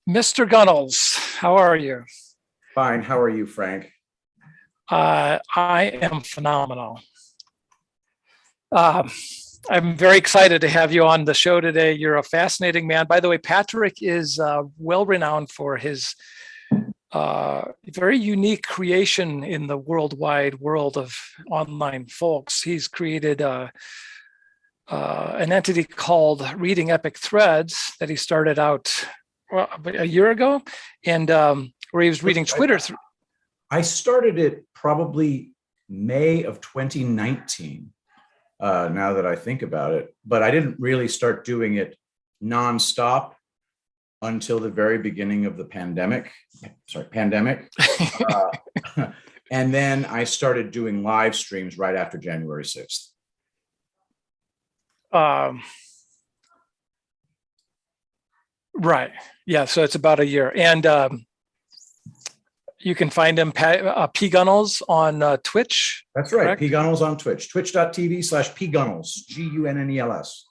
Mr. Gunnels, how are you? Fine. How are you, Frank? I am phenomenal. Uh, I'm very excited to have you on the show today. You're a fascinating man. By the way, Patrick is well renowned for his very unique creation in the worldwide world of online folks. He's created an entity called Reading Epic Threads that he started out a year ago, and where he was reading Twitter. I started it probably May of 2019, now that I think about it, but I didn't really start doing it nonstop until the very beginning of the pandemic. Uh, and then I started doing live streams right after January 6th. Right. Yeah. So it's about a year. And you can find him, P. Gunnels, on Twitch. That's right. Correct? P. Gunnels on Twitch, twitch.tv/P. Gunnels, Gunnels.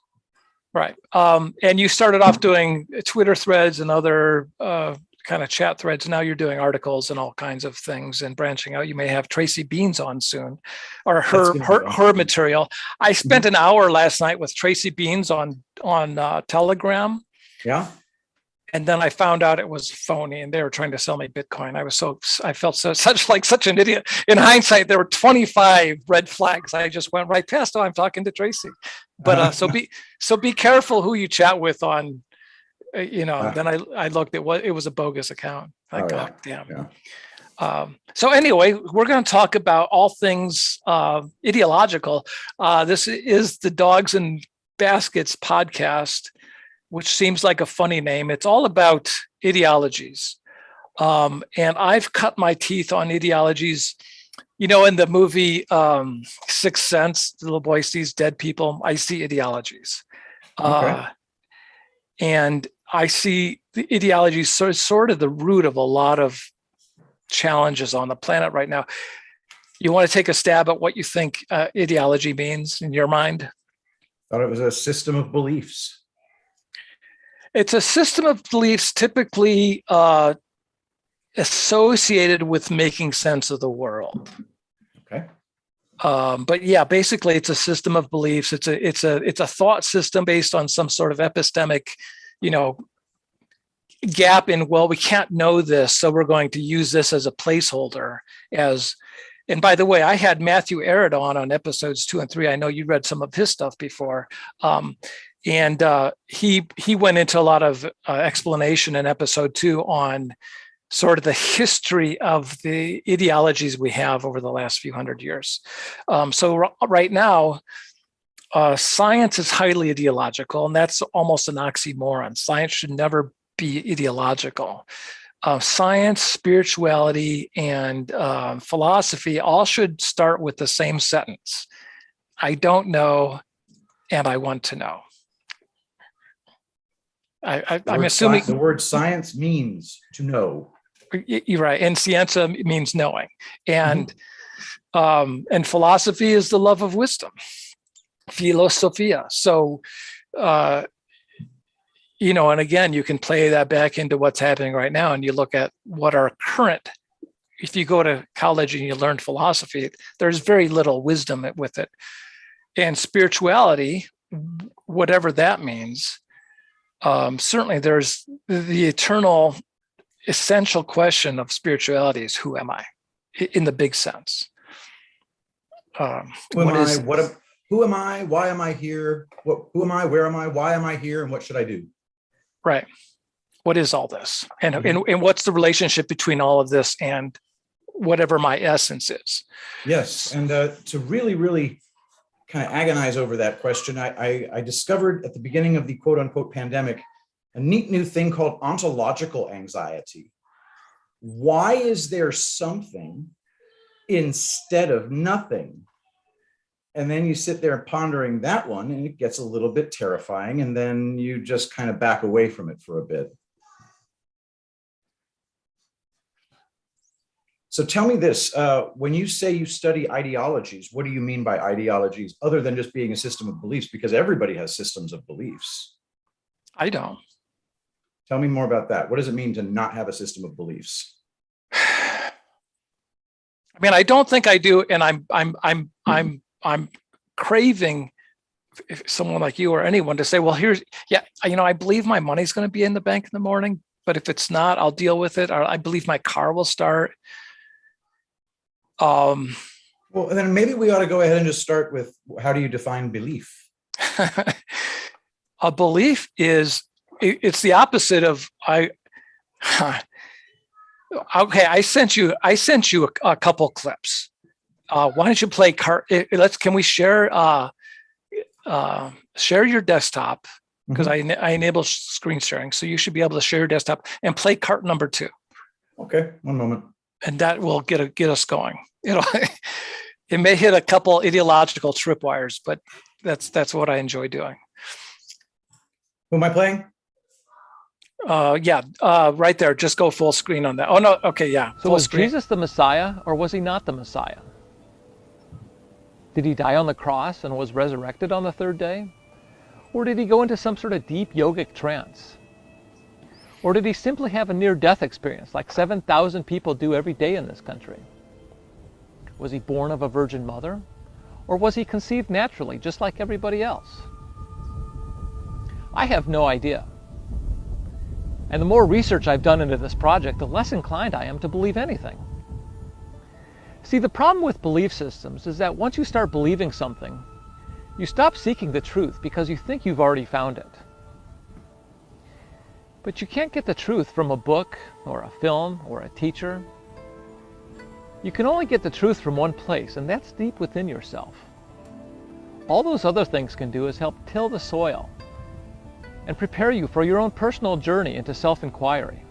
Right. And you started off doing Twitter threads and other kind of chat threads. Now you're doing articles and all kinds of things and branching out. You may have Tracy Beans on soon, or her material. I spent an hour last night with Tracy Beans on Telegram. Yeah. And then I found out it was phony, and they were trying to sell me Bitcoin. I felt such an idiot. In hindsight, there were 25 red flags. I just went right past. Oh, I'm talking to Tracy. But so be careful who you chat with on. Then I looked. It was a bogus account. God damn. Yeah. So anyway, we're going to talk about all things ideological. This is the Dogs and Baskets podcast, which seems like a funny name. It's all about ideologies. And I've cut my teeth on ideologies. In the movie Sixth Sense, the little boy sees dead people. I see ideologies. Okay. And I see the ideologies sort of the root of a lot of challenges on the planet right now. You want to take a stab at what you think ideology means in your mind? Thought it was a system of beliefs. It's a system of beliefs typically associated with making sense of the world. Okay. But yeah, basically, it's a system of beliefs. It's a thought system based on some sort of epistemic, gap in. Well, we can't know this, so we're going to use this as a placeholder. And by the way, I had Matthew Arrett on episodes 2 and 3. I know you read some of his stuff before. And he went into a lot of explanation in episode 2 on sort of the history of the ideologies we have over the last few hundred years. So right now, science is highly ideological, and that's almost an oxymoron. Science should never be ideological. Science, spirituality, and philosophy all should start with the same sentence. I don't know, and I want to know. I'm assuming the word science means to know. You're right, and scienza means knowing, and philosophy is the love of wisdom, philosophia. So, and again, you can play that back into what's happening right now, and you look at what our current. If you go to college and you learn philosophy, there's very little wisdom with it, and spirituality, whatever that means. Certainly there's the eternal essential question of spirituality is, who am I in the big sense? Who am I? Why am I here? Who am I? Where am I? Why am I here? And what should I do? Right. What is all this? And what's the relationship between all of this and whatever my essence is? Yes. And to really, really kind of agonize over that question, I discovered at the beginning of the quote unquote pandemic a neat new thing called ontological anxiety. Why is there something instead of nothing? And then you sit there pondering that one, and it gets a little bit terrifying, and then you just kind of back away from it for a bit. So tell me this, when you say you study ideologies, what do you mean by ideologies other than just being a system of beliefs? Because everybody has systems of beliefs. I don't. Tell me more about that. What does it mean to not have a system of beliefs? I mean, I don't think I do, and I'm craving someone like you or anyone to say, well, I believe my money's going to be in the bank in the morning, but if it's not, I'll deal with it. Or I believe my car will start. Well, then maybe we ought to go ahead and just start with, how do you define belief? A belief it's the opposite of okay, I sent you a couple clips. Why don't you play can we share your desktop, because I enable screen sharing, so you should be able to share your desktop and play cart number 2. Okay, one moment. And that will get us going. It may hit a couple ideological tripwires, but that's what I enjoy doing. Who am I playing? Right there. Just go full screen on that. Oh no, okay, yeah. So was Jesus the Messiah, or was he not the Messiah? Did he die on the cross and was resurrected on the 3rd day? Or did he go into some sort of deep yogic trance? Or did he simply have a near-death experience like 7,000 people do every day in this country? Was he born of a virgin mother? Or was he conceived naturally, just like everybody else? I have no idea. And the more research I've done into this project, the less inclined I am to believe anything. See, the problem with belief systems is that once you start believing something, you stop seeking the truth because you think you've already found it. But you can't get the truth from a book or a film or a teacher. You can only get the truth from one place, and that's deep within yourself. All those other things can do is help till the soil and prepare you for your own personal journey into self-inquiry.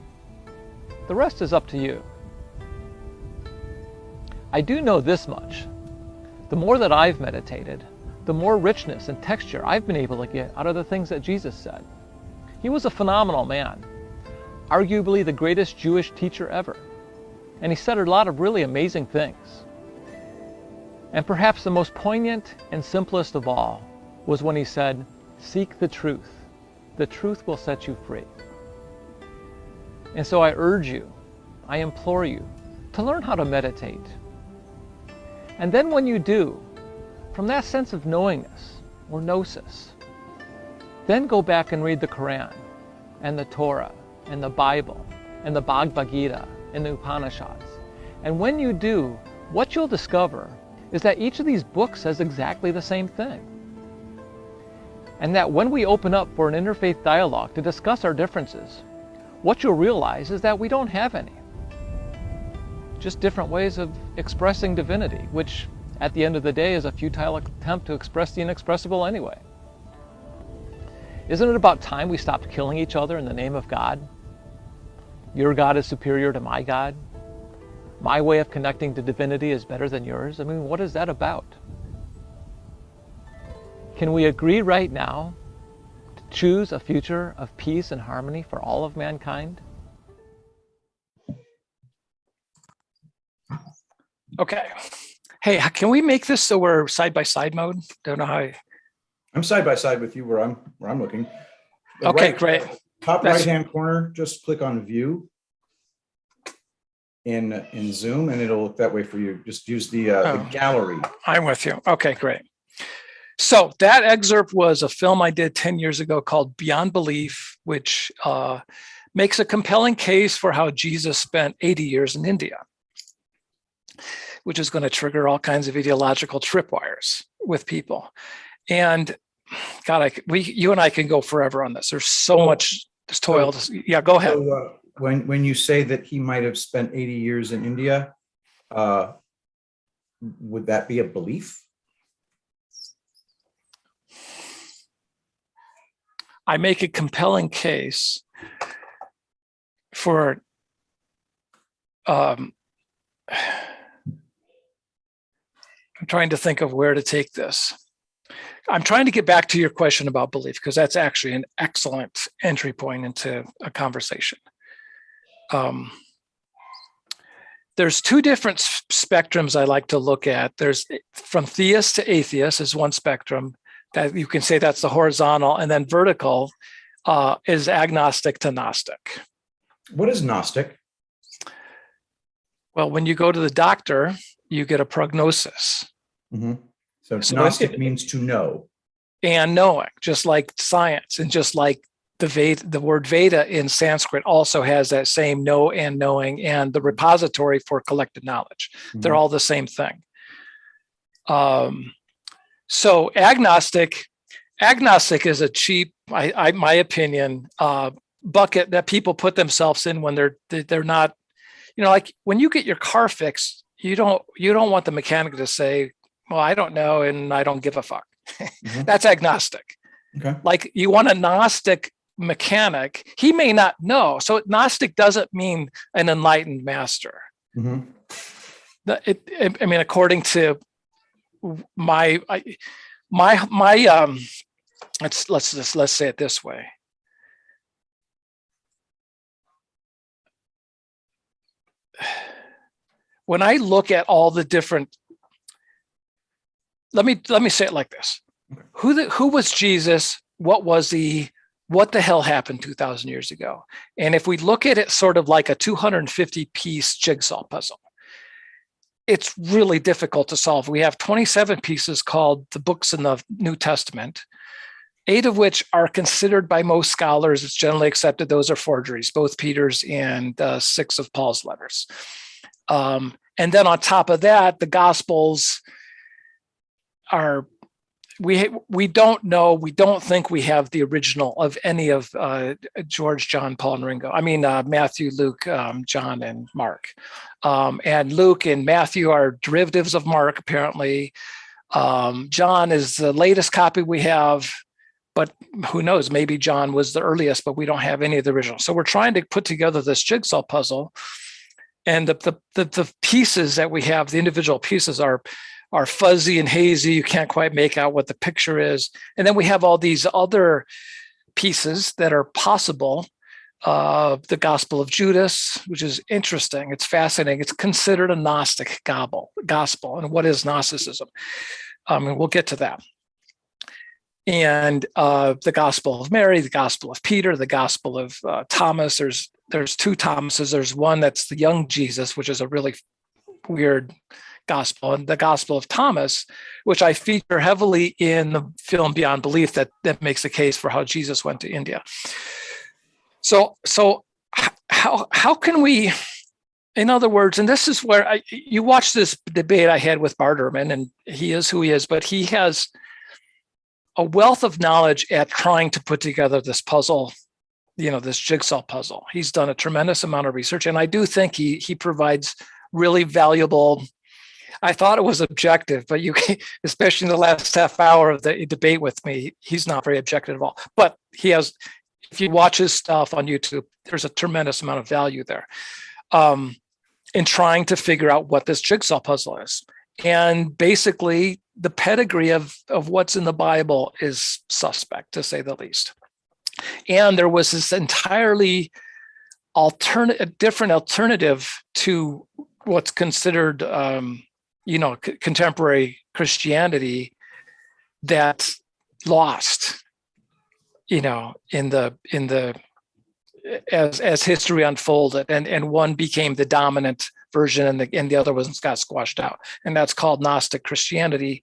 The rest is up to you. I do know this much. The more that I've meditated, the more richness and texture I've been able to get out of the things that Jesus said. He was a phenomenal man, arguably the greatest Jewish teacher ever. And he said a lot of really amazing things. And perhaps the most poignant and simplest of all was when he said, "Seek the truth. The truth will set you free." And so I urge you, I implore you to learn how to meditate. And then when you do, from that sense of knowingness or gnosis, then go back and read the Quran and the Torah and the Bible and the Bhagavad Gita and the Upanishads. And when you do, what you'll discover is that each of these books says exactly the same thing. And that when we open up for an interfaith dialogue to discuss our differences, what you'll realize is that we don't have any. Just different ways of expressing divinity, which at the end of the day is a futile attempt to express the inexpressible anyway. Isn't it about time we stopped killing each other in the name of God? Your God is superior to my God. My way of connecting to divinity is better than yours. I mean, what is that about? Can we agree right now to choose a future of peace and harmony for all of mankind? Okay. Hey, can we make this so we're side-by-side mode? Don't know how. I'm side by side with you where I'm looking. Okay, great. Top right-hand corner, just click on View in Zoom, and it'll look that way for you. Just use the gallery. I'm with you. Okay, great. So that excerpt was a film I did 10 years ago called Beyond Belief, which makes a compelling case for how Jesus spent 80 years in India, which is going to trigger all kinds of ideological tripwires with people. And God, you and I can go forever on this. There's so much toil. Yeah, go ahead. So, when you say that he might have spent 80 years in India, would that be a belief? I make a compelling case for I'm trying to think of where to take this. I'm trying to get back to your question about belief, because that's actually an excellent entry point into a conversation. There's two different spectrums I like to look at. There's from theist to atheist is one spectrum that you can say that's the horizontal, and then vertical is agnostic to Gnostic. What is Gnostic? Well, when you go to the doctor, you get a prognosis. Mm-hmm. So So means to know. And knowing, just like science, and just like the word Veda in Sanskrit also has that same know and knowing, and the repository for collected knowledge. Mm-hmm. They're all the same thing. So agnostic is a cheap, my opinion, bucket that people put themselves in when they're not, like when you get your car fixed, you don't want the mechanic to say, well, I don't know and I don't give a fuck. Mm-hmm. That's agnostic. Okay. Like you want a Gnostic mechanic, he may not know. So Gnostic doesn't mean an enlightened master. Mm-hmm. I mean, according to my let's say it this way. When I look at all the different, let me say it like this. Who was Jesus? What was he? What the hell happened 2,000 years ago? And if we look at it sort of like a 250-piece jigsaw puzzle, it's really difficult to solve. We have 27 pieces called the books in the New Testament, 8 of which are considered by most scholars, it's generally accepted, those are forgeries, both Peter's and 6 of Paul's letters. And then on top of that, the Gospels are, we don't know, we don't think we have the original of any of George, John, Paul, and Ringo. I mean, Matthew, Luke, John, and Mark. And Luke and Matthew are derivatives of Mark, apparently. John is the latest copy we have, but who knows, maybe John was the earliest, but we don't have any of the original. So we're trying to put together this jigsaw puzzle, and the pieces that we have, the individual pieces are fuzzy and hazy. You can't quite make out what the picture is. And then we have all these other pieces that are possible. The Gospel of Judas, which is interesting. It's fascinating. It's considered a Gnostic gospel. And what is Gnosticism? And we'll get to that. And the Gospel of Mary, the Gospel of Peter, the Gospel of Thomas. There's 2 Thomases. There's one that's the young Jesus, which is a really weird gospel, and the Gospel of Thomas, which I feature heavily in the film Beyond Belief, that makes the case for how Jesus went to India. So how can we, in other words, and this is where you watch this debate I had with Barterman, and he is who he is, but he has a wealth of knowledge at trying to put together this puzzle, this jigsaw puzzle. He's done a tremendous amount of research, and I do think he provides really valuable. I thought it was objective, but especially in the last half hour of the debate with me, he's not very objective at all. But he has, if you watch his stuff on YouTube, there's a tremendous amount of value there in trying to figure out what this jigsaw puzzle is. And basically, the pedigree of what's in the Bible is suspect, to say the least. And there was this entirely different alternative to what's considered contemporary Christianity that lost, as history unfolded, and one became the dominant version, and the other ones got squashed out, and that's called Gnostic Christianity.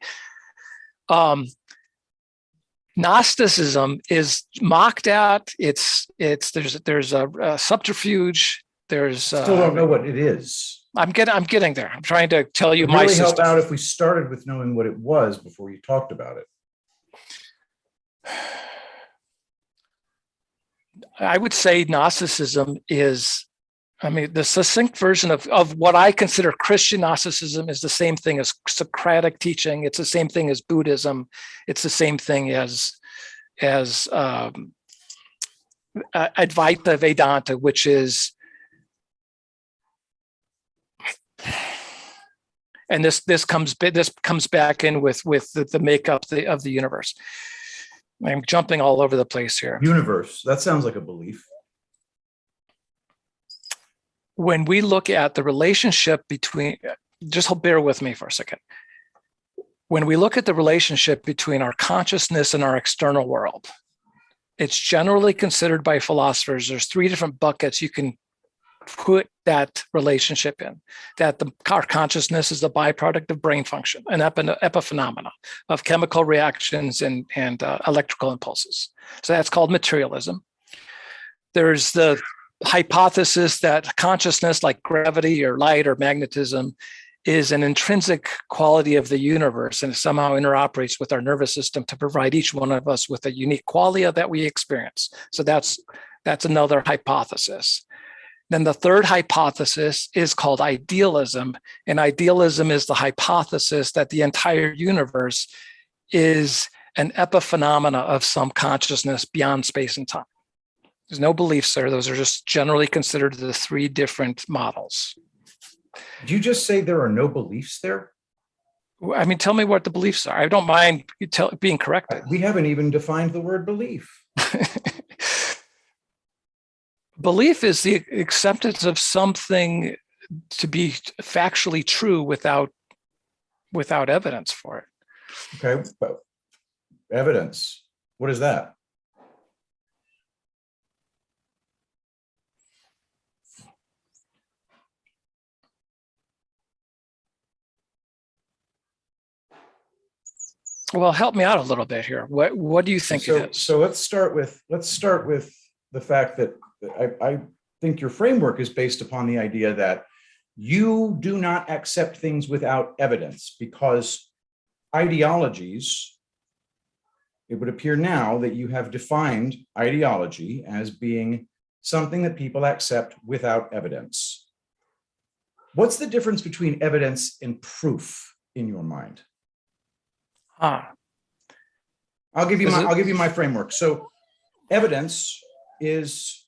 Gnosticism is mocked at. There's a subterfuge. Still don't know what it is. I'm getting there. I'm trying to tell you it my really system. Help out if we started with knowing what it was before you talked about it. I would say Gnosticism is, the succinct version of what I consider Christian Gnosticism is the same thing as Socratic teaching. It's the same thing as Buddhism. It's the same thing as Advaita Vedanta, which is, and this comes back in with the makeup of the universe. I'm jumping all over the place here. Universe, that sounds like a belief. When we look at the relationship between, just bear with me for a second. When we look at the relationship between our consciousness and our external world, It's generally considered by philosophers, there's three different buckets you can put that relationship in, that our consciousness is a byproduct of brain function, an epiphenomena of chemical reactions and electrical impulses. So that's called materialism. There's the hypothesis that consciousness, like gravity or light or magnetism, is an intrinsic quality of the universe and somehow interoperates with our nervous system to provide each one of us with a unique qualia that we experience. So that's another hypothesis. Then the third hypothesis is called idealism, and idealism is the hypothesis that the entire universe is an epiphenomena of some consciousness beyond space and time. There's no beliefs there. Those are just generally considered the three different models. Did you just say there are no beliefs there? I mean, tell me what the beliefs are. I don't mind being corrected. We haven't even defined the word belief. Belief is the acceptance of something to be factually true without evidence for it. Okay, but evidence, what is that? Well, help me out a little bit here. What do you think it is? So let's start with the fact that I think your framework is based upon the idea that you do not accept things without evidence, because ideologies, it would appear now that you have defined ideology as being something that people accept without evidence. What's the difference between evidence and proof in your mind? I'll give you my framework. So evidence is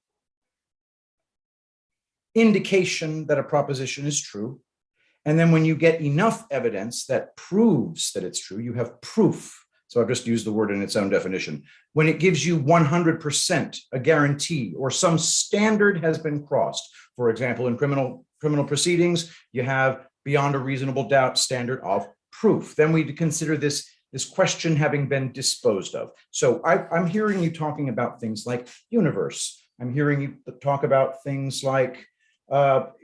indication that a proposition is true. And then when you get enough evidence that proves that it's true, you have proof. So I've just used the word in its own definition. When it gives you 100%, a guarantee, or some standard has been crossed. For example, in criminal proceedings, you have beyond a reasonable doubt standard of proof. Then we consider this question having been disposed of. So I'm hearing you talking about things like universe. I'm hearing you talk about things like, what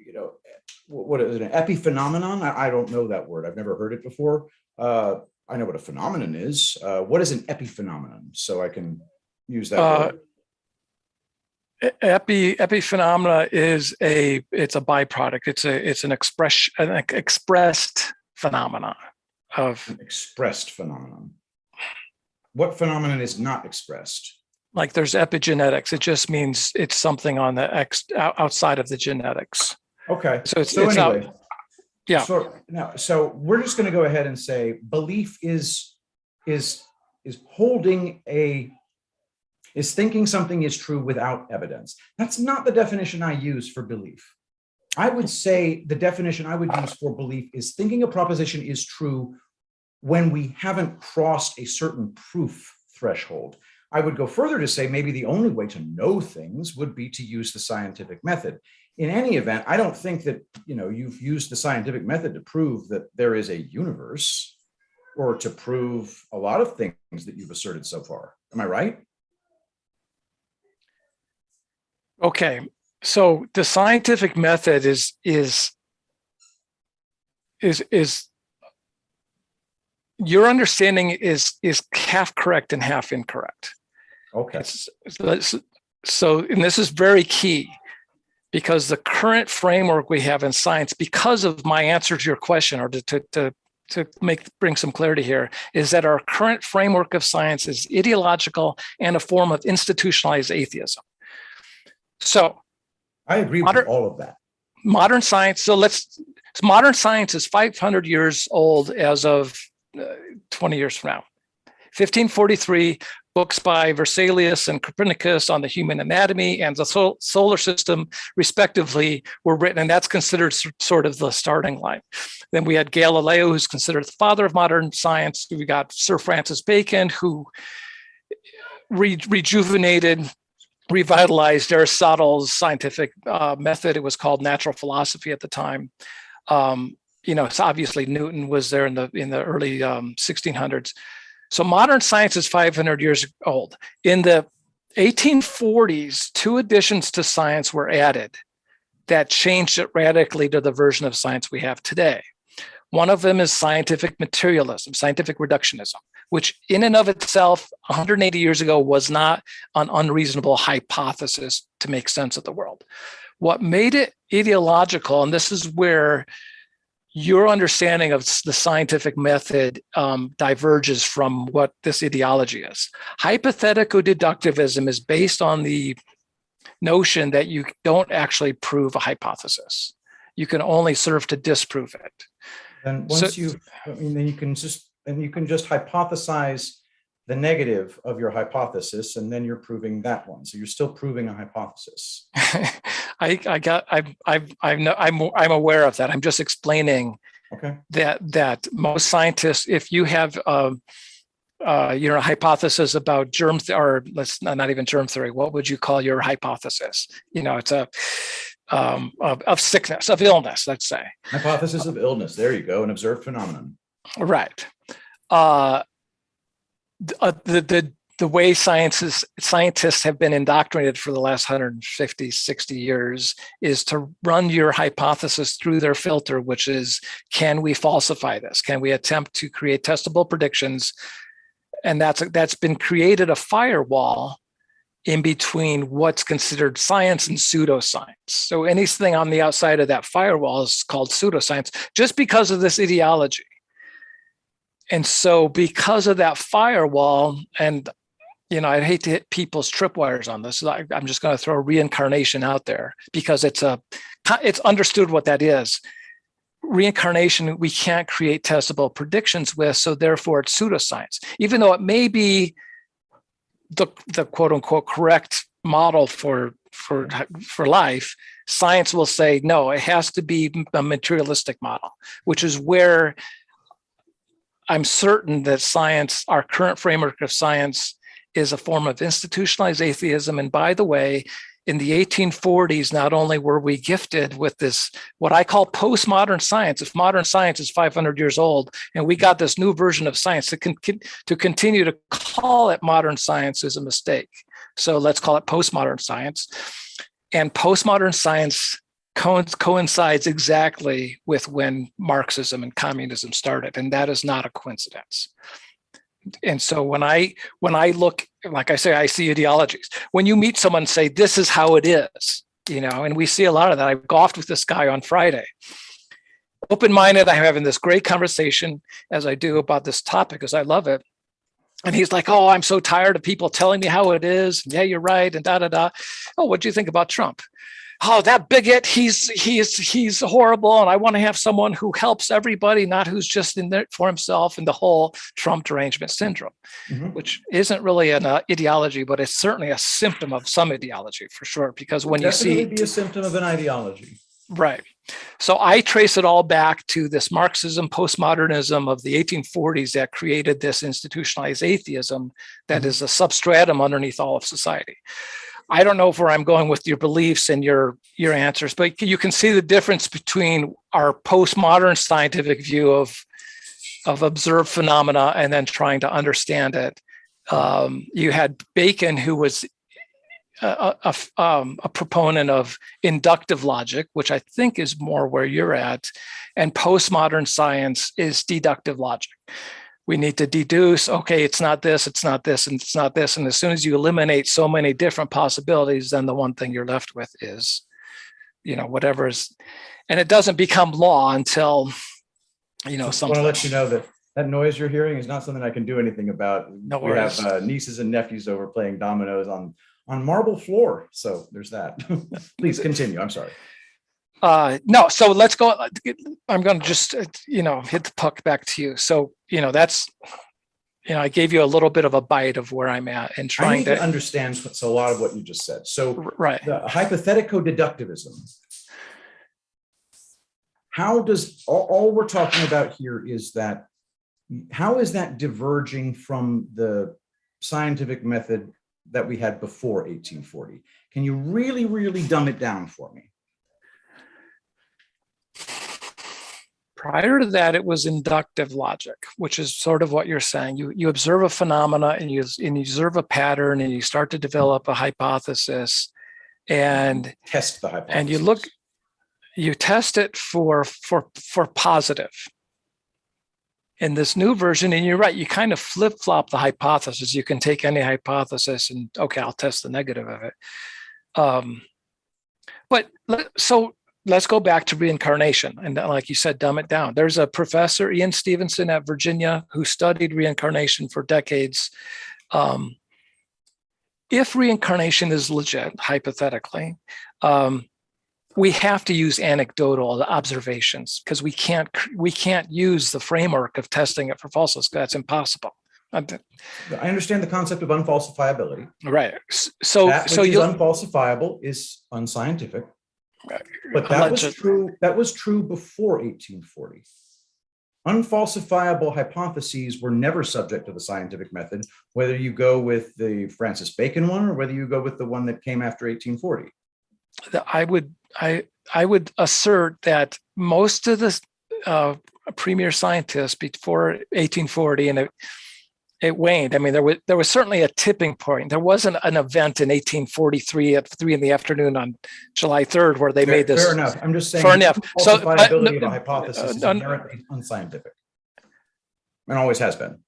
is it, an epiphenomenon? I don't know that word. I've never heard it before. I know what a phenomenon is. What is an epiphenomenon? So I can use that word. Epiphenomena it's a byproduct. It's an expressed phenomenon of an expressed phenomenon. What phenomenon is not expressed? Like there's epigenetics. It just means it's something on the outside of the genetics. Okay. So it's anyway. Yeah. So we're just going to go ahead and say belief is thinking something is true without evidence. That's not the definition I use for belief. I would say the definition I would use for belief is thinking a proposition is true when we haven't crossed a certain proof threshold. I would go further to say maybe the only way to know things would be to use the scientific method. In any event, I don't think that you've used the scientific method to prove that there is a universe or to prove a lot of things that you've asserted so far. Am I right? Okay. So the scientific method is your understanding is half correct and half incorrect. Okay. So, and this is very key, because the current framework we have in science, because of my answer to your question, or to bring some clarity here, is that our current framework of science is ideological and a form of institutionalized atheism. So I agree with all of that. Modern science. Modern science is 500 years old as of 20 years from now. 1543, books by Vesalius and Copernicus on the human anatomy and the solar system, respectively, were written, and that's considered sort of the starting line. Then we had Galileo, who's considered the father of modern science. We got Sir Francis Bacon, who revitalized Aristotle's scientific method. It was called natural philosophy at the time. It's obviously Newton was there in the early 1600s. So modern science is 500 years old. In the 1840s, two additions to science were added that changed it radically to the version of science we have today. One of them is scientific materialism, scientific reductionism, which in and of itself, 180 years ago, was not an unreasonable hypothesis to make sense of the world. What made it ideological, and this is where your understanding of the scientific method diverges from what this ideology is. Hypothetical deductivism is based on the notion that you don't actually prove a hypothesis. You can only serve to disprove it. And once then you can just hypothesize the negative of your hypothesis, and then you're proving that one. So you're still proving a hypothesis. I'm aware of that. I'm just explaining that most scientists, if you have a hypothesis about germ or let's not even germ theory, what would you call your hypothesis? It's of sickness, of illness, let's say. Hypothesis of illness. There you go, an observed phenomenon. Right. The way scientists have been indoctrinated for the last 150, 60 years is to run your hypothesis through their filter, which is, can we falsify this? Can we attempt to create testable predictions? And that's been created a firewall in between what's considered science and pseudoscience. So anything on the outside of that firewall is called pseudoscience, just because of this ideology. And so because of that firewall, and I'd hate to hit people's tripwires on this, so I'm just going to throw reincarnation out there because it's understood what that is. Reincarnation, we can't create testable predictions with, so therefore it's pseudoscience. Even though it may be the quote unquote correct model for life, science will say, no, it has to be a materialistic model, which is where I'm certain that science, our current framework of science, is a form of institutionalized atheism. And by the way, in the 1840s, not only were we gifted with this, what I call postmodern science, if modern science is 500 years old, and we got this new version of science, to continue to call it modern science is a mistake. So let's call it postmodern science. And postmodern science coincides exactly with when Marxism and communism started, and that is not a coincidence. And so when I look, like I say, I see ideologies. When you meet someone and say, this is how it is, and we see a lot of that. I golfed with this guy on Friday. Open-minded, I'm having this great conversation, as I do, about this topic, because I love it. And he's like, oh, I'm so tired of people telling me how it is. Yeah, you're right, and da-da-da. Oh, what do you think about Trump? Oh, that bigot, he's horrible. And I want to have someone who helps everybody, not who's just in there for himself, and the whole Trump derangement syndrome, which isn't really an ideology, but it's certainly a symptom of some ideology for sure. Because when you see, be a symptom of an ideology. Right. So I trace it all back to this Marxism, postmodernism of the 1840s that created this institutionalized atheism that is a substratum underneath all of society. I don't know where I'm going with your beliefs and your answers, but you can see the difference between our postmodern scientific view of observed phenomena and then trying to understand it. You had Bacon, who was a proponent of inductive logic, which I think is more where you're at, and postmodern science is deductive logic. We need to deduce, okay, it's not this, it's not this, and it's not this. And as soon as you eliminate so many different possibilities, then the one thing you're left with is, whatever is, and it doesn't become law until, something. I want to let you know that noise you're hearing is not something I can do anything about. No worries. We have nieces and nephews over playing dominoes on marble floor. So there's that. Please continue. I'm sorry. No, so let's go. I'm going to just, hit the puck back to you. So, that's, I gave you a little bit of a bite of where I'm at and trying I need to understand a lot of what you just said. So right. The hypothetico-deductivism, how does, all we're talking about here is that, how is that diverging from the scientific method that we had before 1840? Can you really, really dumb it down for me? Prior to that, it was inductive logic, which is sort of what you're saying. You observe a phenomena and you observe a pattern and you start to develop a hypothesis and Test the hypothesis. and you test it for positive. In this new version, and you're right, you kind of flip-flop the hypothesis. You can take any hypothesis and, okay, I'll test the negative of it. So let's go back to reincarnation. And like you said, dumb it down. There's a professor, Ian Stevenson at Virginia, who studied reincarnation for decades. If reincarnation is legit, hypothetically, we have to use anecdotal observations because we can't use the framework of testing it for falseness. That's impossible. I understand the concept of unfalsifiability. Right. So unfalsifiable is unscientific. But that was true. That was true before 1840. Unfalsifiable hypotheses were never subject to the scientific method, whether you go with the Francis Bacon one or whether you go with the one that came after 1840. I would assert that most of the premier scientists before 1840, and it waned. I mean, there was certainly a tipping point. There wasn't an event in 1843 at 3 p.m. on July 3rd where they made this. Fair enough. I'm just saying. Fair enough. So, falsifiability of a hypothesis is inherently unscientific, and always has been.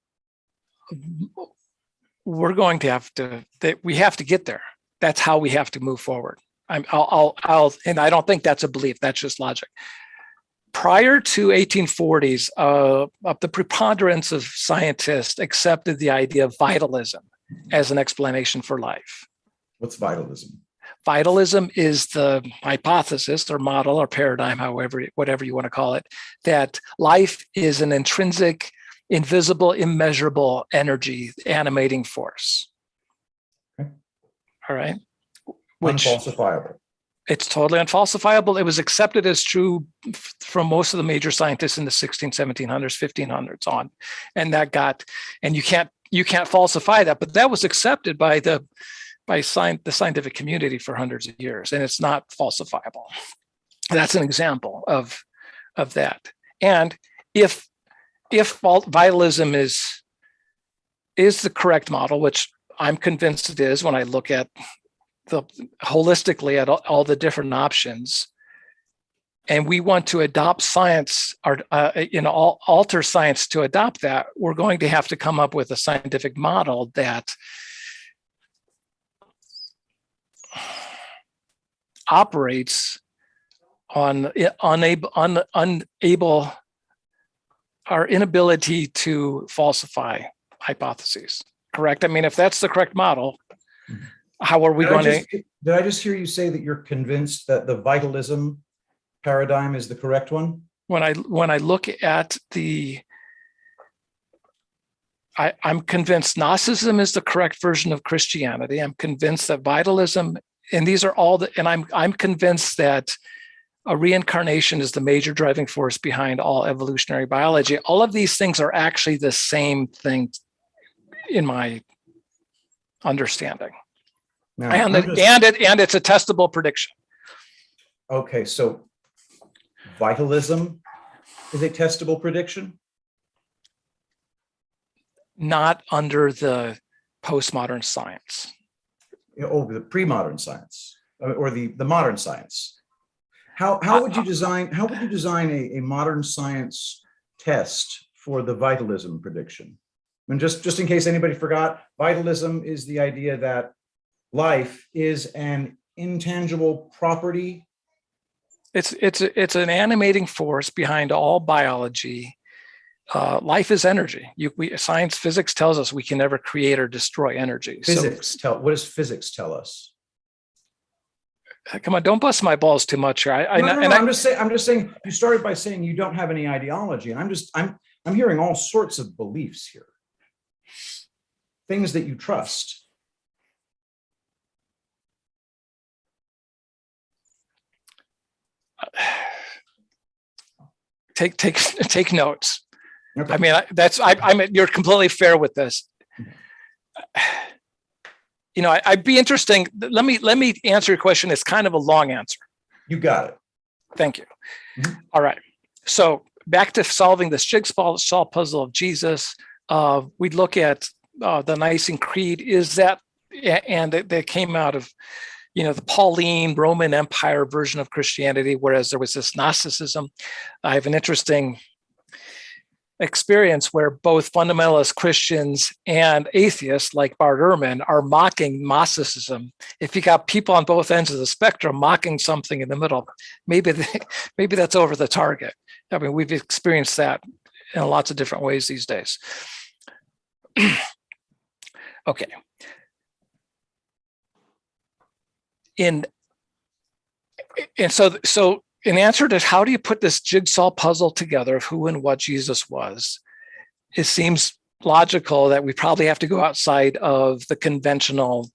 We're going to have to. We have to get there. That's how we have to move forward. And I don't think that's a belief. That's just logic. Prior to 1840s, the preponderance of scientists accepted the idea of vitalism as an explanation for life. What's vitalism? Vitalism is the hypothesis or model or paradigm, whatever you want to call it, that life is an intrinsic, invisible, immeasurable energy, animating force. Okay. All right. Unfalsifiable. It's totally unfalsifiable. It was accepted as true from most of the major scientists in the 1700s, 1500s on, and you can't falsify that. But that was accepted by the scientific community for hundreds of years, and it's not falsifiable. That's an example of that. And if vitalism is the correct model, which I'm convinced it is when I look at holistically at all the different options, and we want to adopt science or alter science to adopt that, we're going to have to come up with a scientific model that operates on our inability to falsify hypotheses. Correct? I mean, if that's the correct model, how are we going to? Did I just hear you say that you're convinced that the vitalism paradigm is the correct one? When I look at I'm convinced Gnosticism is the correct version of Christianity. I'm convinced that vitalism, and these are all and I'm convinced that a reincarnation is the major driving force behind all evolutionary biology. All of these things are actually the same thing in my understanding. Now, and it's a testable prediction. Okay, so vitalism is a testable prediction? Not under the postmodern science. The pre-modern science or the modern science. How would you design a modern science test for the vitalism prediction? And just in case anybody forgot, vitalism is the idea that life is an intangible property. It's an animating force behind all biology. Life is energy. Physics tells us we can never create or destroy energy. What does physics tell us? Come on, don't bust my balls too much here. I'm just saying. You started by saying you don't have any ideology, and I'm hearing all sorts of beliefs here, things that you trust. Take notes. Okay. I mean, you're completely fair with this. I'd be interesting. Let me answer your question. It's kind of a long answer. You got it. Thank you. Mm-hmm. All right. So back to solving this jigsaw puzzle of Jesus, we look at the Nicene Creed. Is that, and they came out of, the Pauline Roman Empire version of Christianity, whereas there was this Gnosticism. I have an interesting experience where both fundamentalist Christians and atheists like Bart Ehrman are mocking Gnosticism. If you got people on both ends of the spectrum mocking something in the middle, maybe that's over the target. I mean, we've experienced that in lots of different ways these days. Okay. And so in answer to how do you put this jigsaw puzzle together of who and what Jesus was, it seems logical that we probably have to go outside of the conventional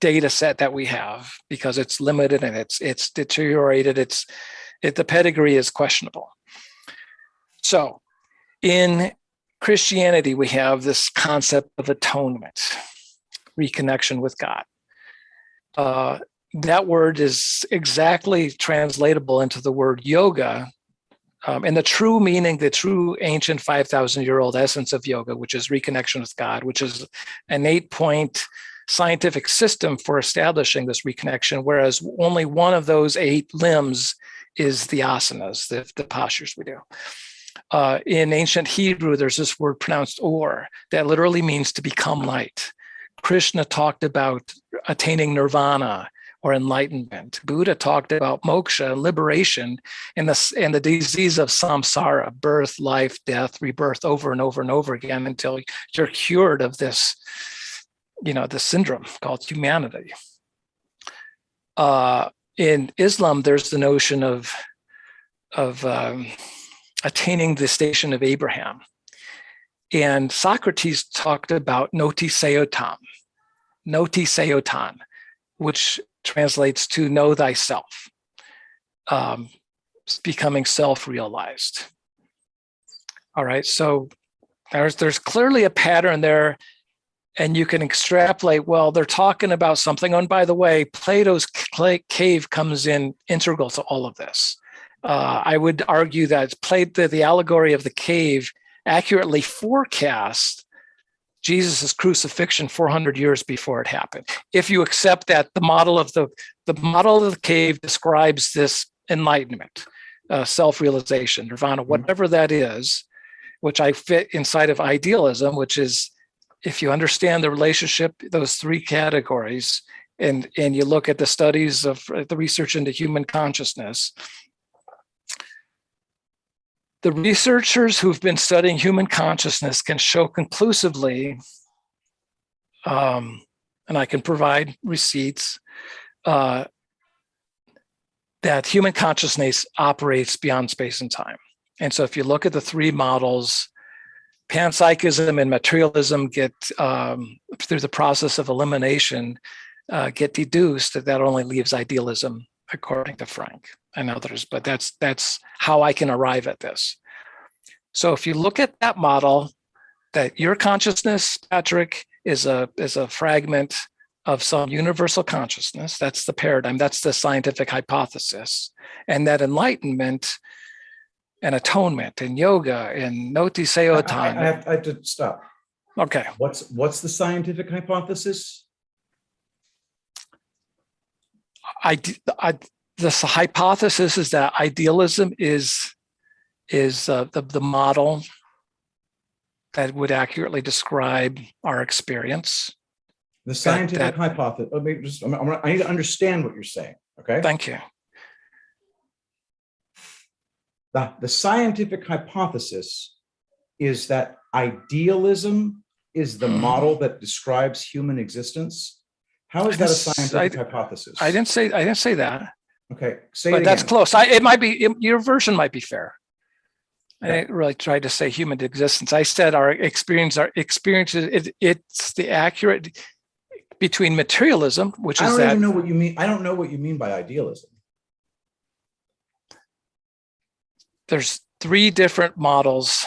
data set that we have, because it's limited and it's deteriorated. The pedigree is questionable. So in Christianity, we have this concept of atonement, reconnection with God. That word is exactly translatable into the word yoga, and the true meaning, the true ancient 5,000-year-old essence of yoga, which is reconnection with God, which is an 8-point scientific system for establishing this reconnection, whereas only one of those 8 limbs is the asanas, the postures we do. In ancient Hebrew, there's this word pronounced or that literally means to become light. Krishna talked about attaining nirvana or enlightenment. Buddha talked about moksha, liberation, and the disease of samsara, birth, life, death, rebirth over and over and over again until you're cured of this, this syndrome called humanity. In Islam, there's the notion of attaining the station of Abraham. And Socrates talked about noti seotan, which translates to know thyself, becoming self-realized. All right, so there's clearly a pattern there, and you can extrapolate, well, they're talking about something. And by the way, Plato's cave comes in integral to all of this. I would argue that the allegory of the cave accurately forecasts Jesus' crucifixion 400 years before it happened. If you accept that the model of the cave describes this enlightenment, self-realization, nirvana, whatever that is, which I fit inside of idealism, which is, if you understand the relationship, those 3 categories, and you look at the studies of the research into human consciousness, the researchers who've been studying human consciousness can show conclusively, and I can provide receipts, that human consciousness operates beyond space and time. And so if you look at the 3 models, panpsychism and materialism get, through the process of elimination, get deduced that only leaves idealism, according to Frank and others, but that's how I can arrive at this. So if you look at that model, that your consciousness, Patrick, is a fragment of some universal consciousness, that's the paradigm, that's the scientific hypothesis, and that enlightenment and atonement and yoga and noti seotan. I have to stop. Okay. What's the scientific hypothesis? The hypothesis is that idealism is the model that would accurately describe our experience. The scientific hypothesis. I need to understand what you're saying. Okay. Thank you. The scientific hypothesis is that idealism is the model that describes human existence. How is that a scientific hypothesis? I didn't say that. Okay, but that's close. It might be, your version might be fair. I didn't really try to say human existence. I said our experiences. It's the accurate between materialism, which is that. I don't even know what you mean. I don't know what you mean by idealism. There's 3 different models.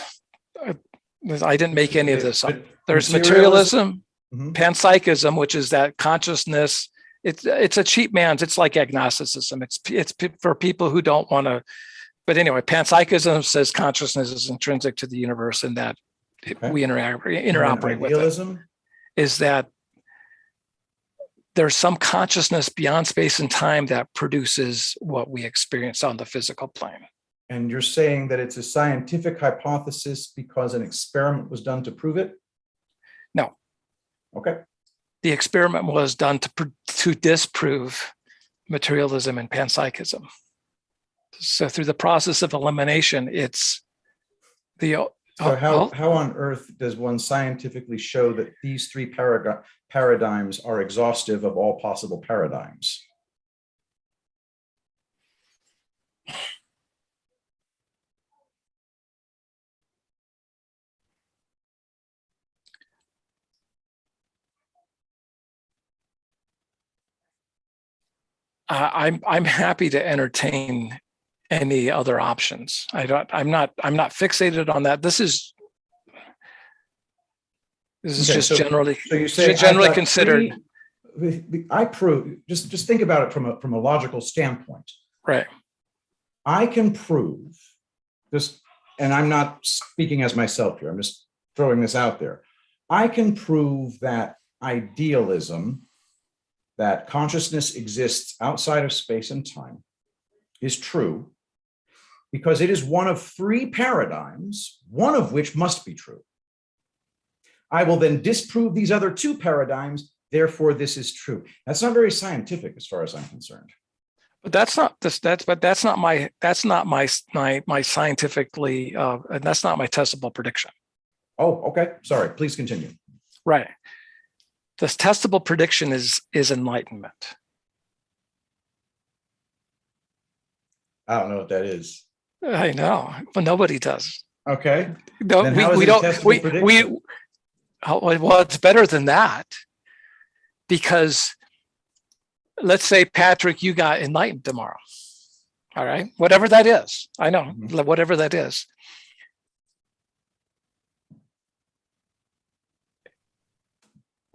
I didn't make any of this up. There's materialism, panpsychism, which is that consciousness. It's a cheap man's. It's like agnosticism. It's for people who don't want to But anyway, panpsychism says consciousness is intrinsic to the universe and that we interoperate with it. Idealism is that there's some consciousness beyond space and time that produces what we experience on the physical plane. And you're saying that it's a scientific hypothesis because an experiment was done to prove it? No. Okay. The experiment was done to disprove materialism and panpsychism. So through the process of elimination, it's the... So how on earth does one scientifically show that these three paradigms are exhaustive of all possible paradigms? I'm happy to entertain any other options. I'm not fixated on that. This is just generally considered. I prove, just think about it from a logical standpoint. Right. I can prove this, and I'm not speaking as myself here, I'm just throwing this out there. I can prove that idealism, that consciousness exists outside of space and time, is true because it is one of three paradigms, one of which must be true. I will then disprove these other two paradigms, therefore this is true. That's not very scientific as far as I'm concerned. But that's not my scientifically and that's not my testable prediction. Oh, okay. Sorry, please continue. Right. This testable prediction is enlightenment. I don't know what that is. I know, but nobody does. Okay. No, Then how is we it a don't. testable prediction? Well, it's better than that because let's say, Patrick, you got enlightened tomorrow. All right, whatever that is. I know, whatever that is.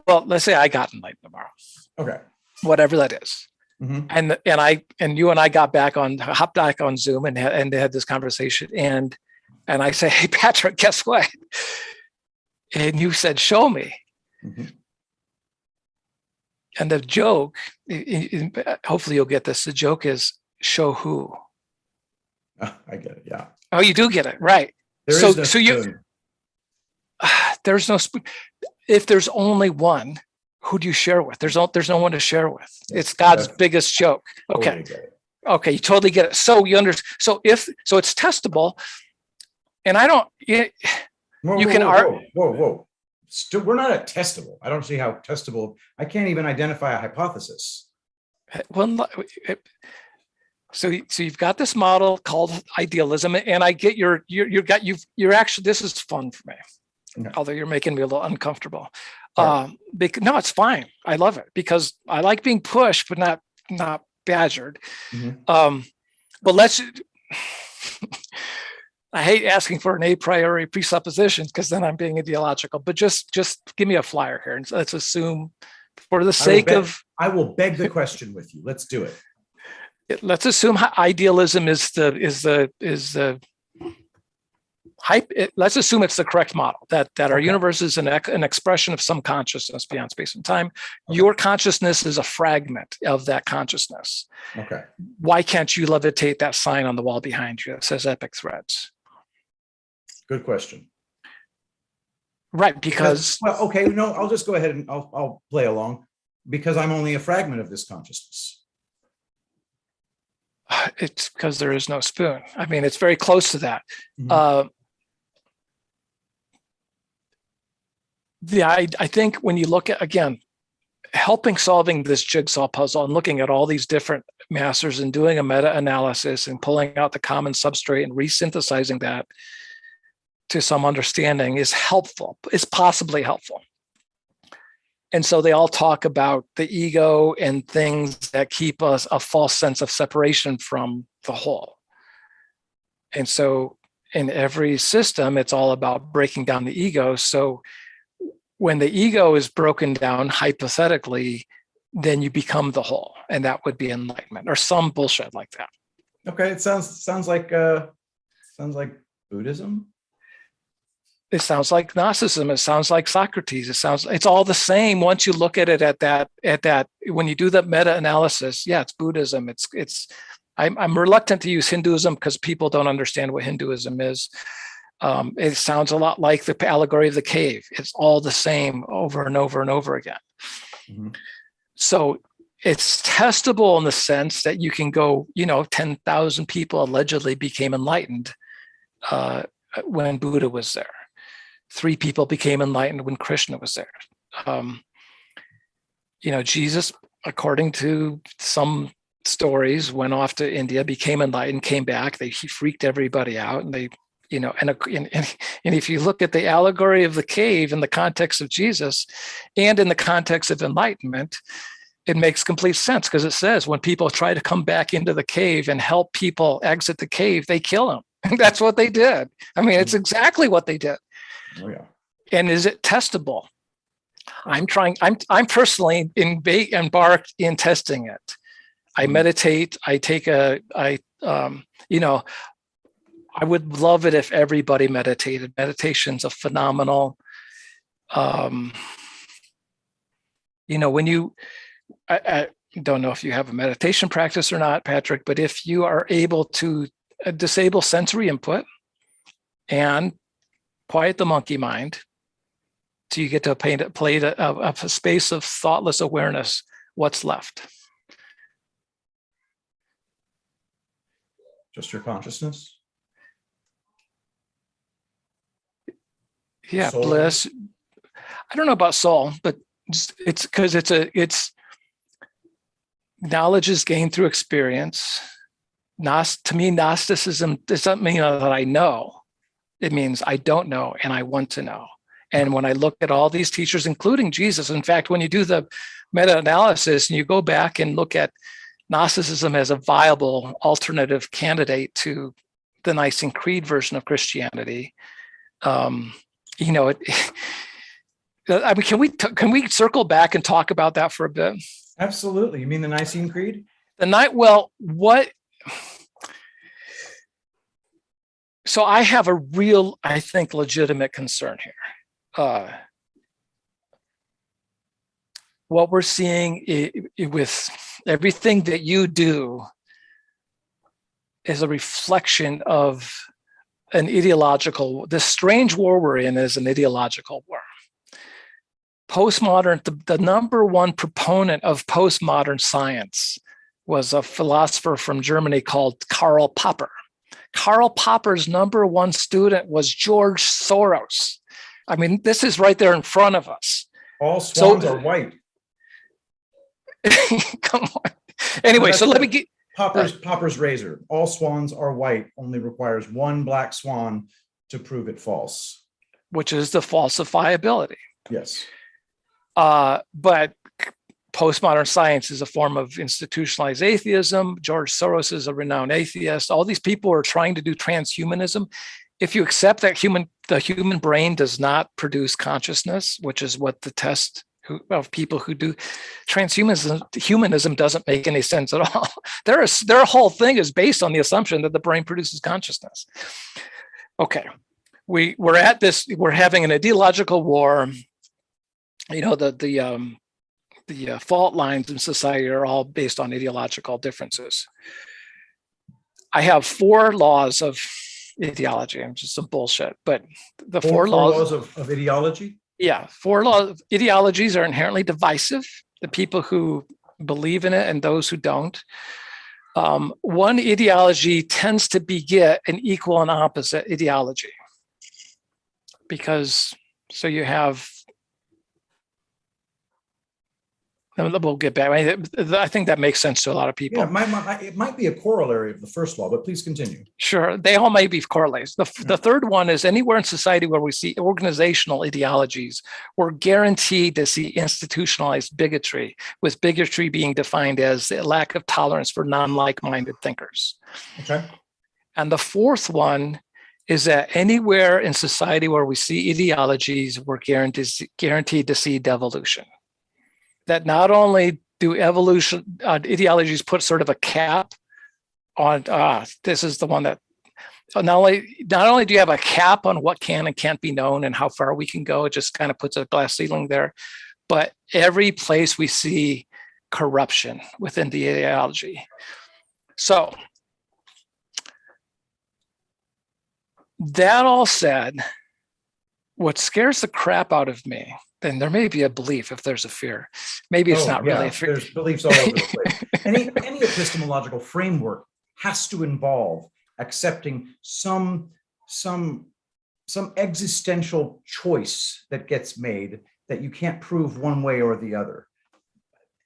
Well, let's say I got enlightened tomorrow. Okay. Whatever that is. Mm-hmm. And you and I hopped back on Zoom and had this conversation. And I say, hey, Patrick, guess what? And you said, show me. Mm-hmm. And the joke, hopefully you'll get this. The joke is show who? Oh, I get it. Yeah. Oh, you do get it. Right. There's no spoon. If there's only one, who do you share with? There's no one to share with. It's God's biggest joke. Okay. Okay. You totally get it. So you understand. So it's testable. And I don't, Whoa. Still, we're not at testable. I don't see how testable. I can't even identify a hypothesis. Well, so you've got this model called idealism, and I get you're actually, this is fun for me. Okay. Although you're making me a little uncomfortable. No, it's fine. I love it because I like being pushed, but not badgered. Mm-hmm. But I hate asking for an a priori presupposition because then I'm being ideological, but just give me a flyer here and let's assume for the sake of... I will beg the question with you. Let's do it. Let's assume idealism is the hype. Let's assume it's the correct model, that our universe is an expression of some consciousness beyond space and time. Okay. Your consciousness is a fragment of that consciousness. Okay. Why can't you levitate that sign on the wall behind you that says Epic Threads? Good question. Right, because I'll just go ahead and I'll play along because I'm only a fragment of this consciousness. It's because there is no spoon. I mean, it's very close to that. Mm-hmm. I think when you look at, again, helping solving this jigsaw puzzle and looking at all these different masters and doing a meta-analysis and pulling out the common substrate and resynthesizing that to some understanding is helpful, is possibly helpful. And so they all talk about the ego and things that keep us a false sense of separation from the whole. And so in every system, it's all about breaking down the ego. So when the ego is broken down, hypothetically, then you become the whole, and that would be enlightenment or some bullshit like that. Okay, it sounds like Buddhism. It sounds like Gnosticism. It sounds like Socrates. It's all the same once you look at it at that when you do the meta-analysis. Yeah, it's Buddhism. I'm reluctant to use Hinduism because people don't understand what Hinduism is. It sounds a lot like the allegory of the cave. It's all the same over and over and over again. Mm-hmm. So it's testable in the sense that you can go, 10,000 people allegedly became enlightened when Buddha was there. 3 people became enlightened when Krishna was there. Jesus, according to some stories, went off to India, became enlightened, came back. He freaked everybody out, and they, and if you look at the allegory of the cave in the context of Jesus, and in the context of enlightenment, it makes complete sense because it says when people try to come back into the cave and help people exit the cave, they kill them. That's what they did. I mean, it's exactly what they did. Oh yeah. And is it testable? I'm personally embarked in testing it. I meditate. I would love it if everybody meditated. Meditation's a phenomenal, when I don't know if you have a meditation practice or not, Patrick, but if you are able to disable sensory input and quiet the monkey mind, so you get to play a space of thoughtless awareness, what's left? Just your consciousness? Yeah, soul? Bliss. I don't know about soul, but it's because it's knowledge is gained through experience. To me, Gnosticism doesn't mean that I know. It means I don't know and I want to know. And when I look at all these teachers, including Jesus, in fact, when you do the meta-analysis and you go back and look at Gnosticism as a viable alternative candidate to the Nicene Creed version of Christianity, can we circle back and talk about that for a bit? Absolutely. You mean the Nicene Creed? So I have a real, I think, legitimate concern here. What we're seeing with everything that you do is a reflection of this strange war we're in is an ideological war. Postmodern, the number one proponent of postmodern science was a philosopher from Germany called Karl Popper. Karl Popper's number one student was George Soros. I mean, this is right there in front of us. All swans are white. Come on. Anyway, so let me get Popper's razor. All swans are white. Only requires one black swan to prove it false. Which is the falsifiability. Yes. But postmodern science is a form of institutionalized atheism. George Soros is a renowned atheist. All these people are trying to do transhumanism. If you accept that the human brain does not produce consciousness, which is what the test of people who do transhumanism doesn't make any sense at all. Their whole thing is based on the assumption that the brain produces consciousness. Okay, we're having an ideological war. The fault lines in society are all based on ideological differences. I have 4 laws of ideology. I'm just some bullshit, but the four laws of ideology. Yeah, 4 laws. Ideologies are inherently divisive. The people who believe in it and those who don't. One ideology tends to beget an equal and opposite ideology, because so you have. We'll get back. I think that makes sense to a lot of people. Yeah, it might be a corollary of the first law, but please continue. Sure. They all may be correlates. The third one is anywhere in society where we see organizational ideologies, we're guaranteed to see institutionalized bigotry, with bigotry being defined as a lack of tolerance for non-like-minded thinkers. Okay. And the fourth one is that anywhere in society where we see ideologies, we're guaranteed to see devolution. That not only do ideologies put sort of a cap on, this is the one that not only do you have a cap on what can and can't be known and how far we can go, it just kind of puts a glass ceiling there. But every place we see corruption within the ideology. So that all said, what scares the crap out of me, then there may be a belief if there's a fear. Maybe it's not really a fear. There's beliefs all over the place. Any epistemological framework has to involve accepting some existential choice that gets made that you can't prove one way or the other.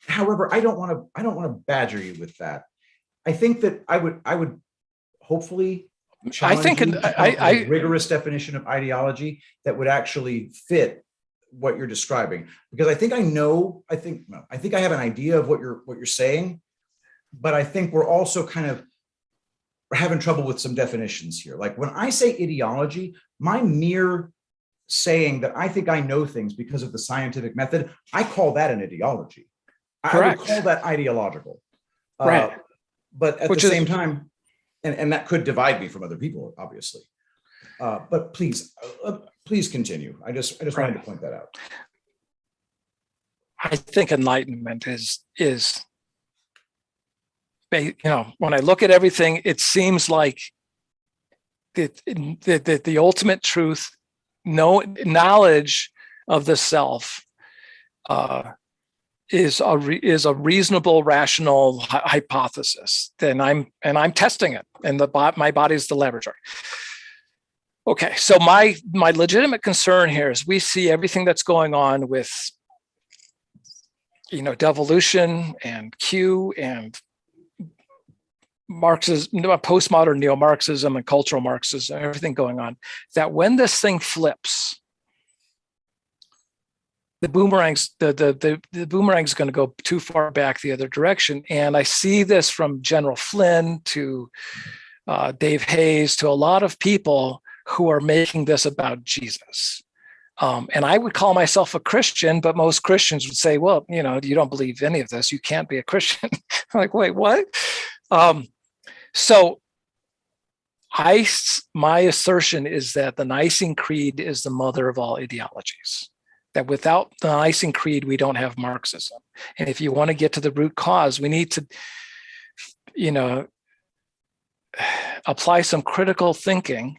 However, I don't want to badger you with that. I think that I would hopefully challenge you to come up with a rigorous definition of ideology that would actually fit what you're describing, because I think I have an idea of what you're saying, but I think we're also kind of having trouble with some definitions here. Like when I say ideology, my mere saying that I think I know things because of the scientific method, I call that an ideology. Correct. I would call that ideological. Right. But at the same time, and that could divide me from other people, obviously. But please continue. I just wanted to point that out. I think enlightenment is, when I look at everything, it seems like the ultimate truth, knowledge of the self, is a reasonable, rational hypothesis. Then I'm testing it, and my body is the laboratory. Okay, so my legitimate concern here is we see everything that's going on with, devolution and Q and Marxism, postmodern neo-Marxism and cultural Marxism, everything going on, that when this thing flips, the boomerang's going to go too far back the other direction. And I see this from General Flynn to Dave Hayes to a lot of people who are making this about Jesus. And I would call myself a Christian, but most Christians would say, well, you don't believe any of this. You can't be a Christian. I'm like, wait, what? So my assertion is that the Nicene Creed is the mother of all ideologies. That without the Nicene Creed, we don't have Marxism. And if you want to get to the root cause, we need to, apply some critical thinking.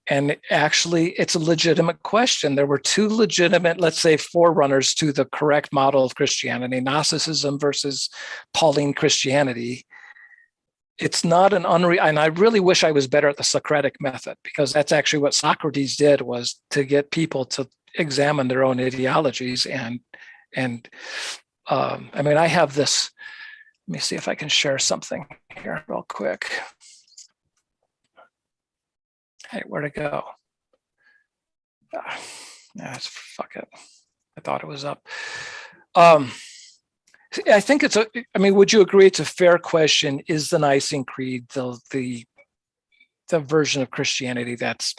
And actually, it's a legitimate question. There were two legitimate, let's say, forerunners to the correct model of Christianity, Gnosticism versus Pauline Christianity. It's not an and I really wish I was better at the Socratic method, because that's actually what Socrates did, was to get people to examine their own ideologies. And I have this, let me see if I can share something here real quick. Hey, where'd it go? Fuck it. I thought it was up. I think would you agree it's a fair question? Is the Nicene Creed the version of Christianity that's,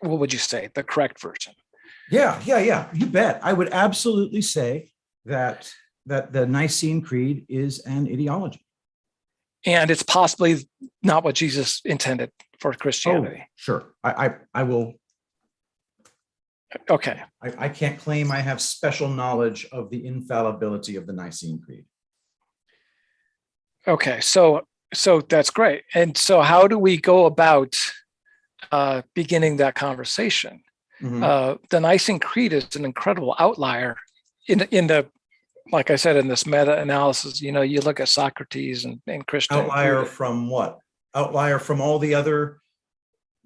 what would you say, the correct version? Yeah. You bet. I would absolutely say that the Nicene Creed is an ideology. And it's possibly not what Jesus intended for Christianity. Oh, sure. I will. Okay. I can't claim I have special knowledge of the infallibility of the Nicene Creed. Okay. So that's great. And so how do we go about beginning that conversation? Mm-hmm. The Nicene Creed is an incredible outlier in the, like I said, in this meta-analysis. You look at Socrates and Christian. Outlier from what? Outlier from all the other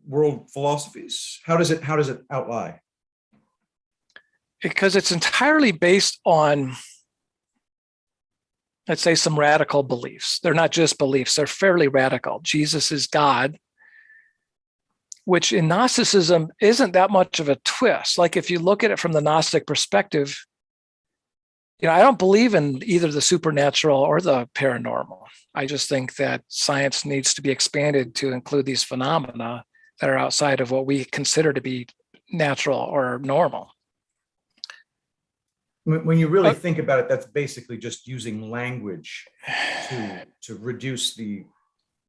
world philosophies? How does it outlie? Because it's entirely based on, let's say, some radical beliefs. They're not just beliefs, they're fairly radical. Jesus is God, which in Gnosticism isn't that much of a twist. Like if you look at it from the Gnostic perspective, I don't believe in either the supernatural or the paranormal. I just think that science needs to be expanded to include these phenomena that are outside of what we consider to be natural or normal. When you really think about it, that's basically just using language to reduce the